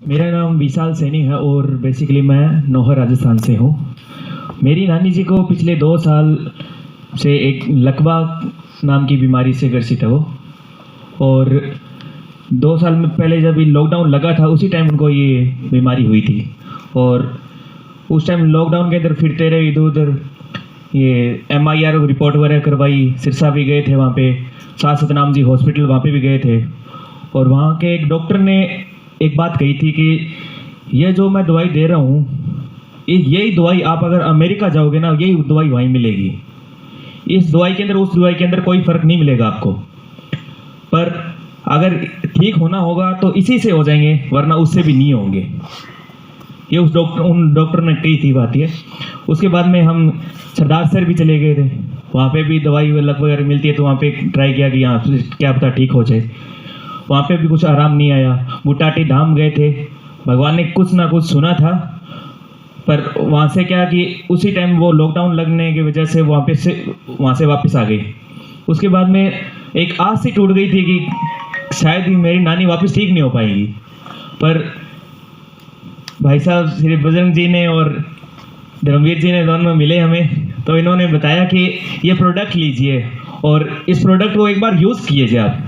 मेरा नाम विशाल सैनी है और बेसिकली मैं नौहर राजस्थान से हूँ। मेरी नानी जी को पिछले 2 साल से एक लकवा नाम की बीमारी से ग्रसित है वो। और 2 साल में पहले जब ये लॉकडाउन लगा था उसी टाइम उनको ये बीमारी हुई थी। और उस टाइम लॉकडाउन के अंदर फिरते रहे इधर उधर, ये MIR रिपोर्ट वगैरह करवाई, सिरसा भी गए थे वहाँ पे, साथ सतनाम जी हॉस्पिटल वहाँ पे भी गए थे। और वहाँ के एक डॉक्टर ने एक बात कही थी कि ये जो मैं दवाई दे रहा हूँ, यही दवाई आप अगर अमेरिका जाओगे ना, यही दवाई वहीं मिलेगी। इस दवाई के अंदर उस दवाई के अंदर कोई फ़र्क नहीं मिलेगा आपको, पर अगर ठीक होना होगा तो इसी से हो जाएंगे, वरना उससे भी नहीं होंगे। ये उन डॉक्टर ने कही थी बात ये। उसके बाद में हम सरदार सर भी चले गए थे, वहाँ पे भी दवाई वगैरह मिलती है, तो वहाँ पे ट्राई किया कि यहाँ क्या पता ठीक हो जाए। वहाँ पे भी कुछ आराम नहीं आया। बुटाटी धाम गए थे, भगवान ने कुछ ना कुछ सुना था, पर वहाँ से क्या कि उसी टाइम वो लॉकडाउन लगने की वजह से वहाँ से वापस आ गई। उसके बाद में एक आस सी टूट गई थी कि शायद ही मेरी नानी वापस ठीक नहीं हो पाएगी। पर भाई साहब श्री बजरंग जी ने और धर्मवीर जी ने दोनों मिले हमें, तो इन्होंने बताया कि ये प्रोडक्ट लीजिए और इस प्रोडक्ट को एक बार यूज़ कीजिए आप,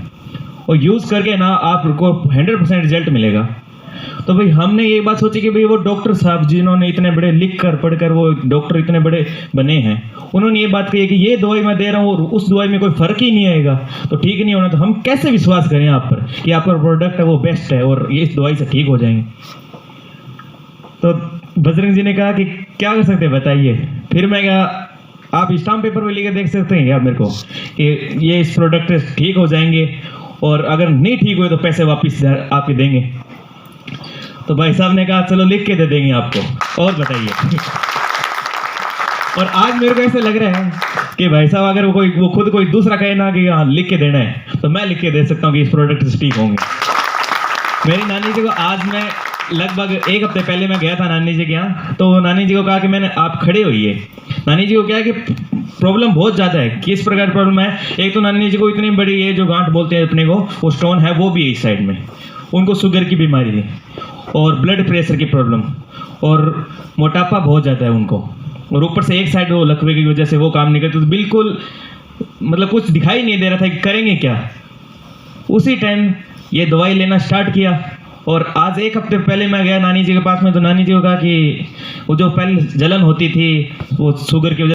और यूज़ करके ना आपको 100% रिजल्ट मिलेगा। तो भाई हमने ये बात सोची कि भाई वो डॉक्टर साहब जिन्होंने इतने बड़े लिख कर पढ़ कर वो डॉक्टर इतने बड़े बने हैं, उन्होंने ये बात कही कि ये दवाई मैं दे रहा हूँ और उस दवाई में कोई फ़र्क ही नहीं आएगा, तो ठीक नहीं होना, तो हम कैसे विश्वास करें आप पर कि आपका प्रोडक्ट है वो बेस्ट है और ये इस दवाई से ठीक हो जाएंगे। तो बजरंग जी ने कहा कि क्या कर सकते हैं बताइए। फिर मैं कहा आप स्टाम्प पेपर में लेकर देख सकते हैं क्या मेरे को कि ये इस प्रोडक्ट से ठीक हो जाएंगे, और अगर नहीं ठीक हुए तो पैसे वापस आपके देंगे। तो भाई साहब ने कहा चलो लिख के दे देंगे आपको, और बताइए। और आज मेरे को ऐसे लग रहा है कि भाई साहब अगर वो खुद कोई दूसरा कहे ना कि हाँ लिख के देना है, तो मैं लिख के दे सकता हूँ कि इस प्रोडक्ट से ठीक होंगे। मेरी नानी जी को आज मैं लगभग 1 हफ्ते पहले मैं गया था नानी जी के यहाँ, तो नानी जी को कहा कि मैंने आप खड़े होइए। नानी जी को क्या है कि प्रॉब्लम बहुत ज़्यादा है। किस प्रकार प्रॉब्लम है, एक तो नानी जी को इतनी बड़ी ये जो गांठ बोलते हैं अपने को, वो स्टोन है वो भी है इस साइड में, उनको शुगर की बीमारी है और ब्लड प्रेशर की प्रॉब्लम, और मोटापा बहुत ज़्यादा है उनको, और ऊपर से एक साइड वो लकवे की वजह से वो काम नहीं करते, तो बिल्कुल मतलब कुछ दिखाई नहीं दे रहा था कि करेंगे क्या। उसी टाइम ये दवाई लेना स्टार्ट किया, और आज 1 हफ्ते पहले मैं गया नानी जी के पास में, तो नानी जी को कहा कि वो जो पहले जलन होती थी वो शुगर की वजह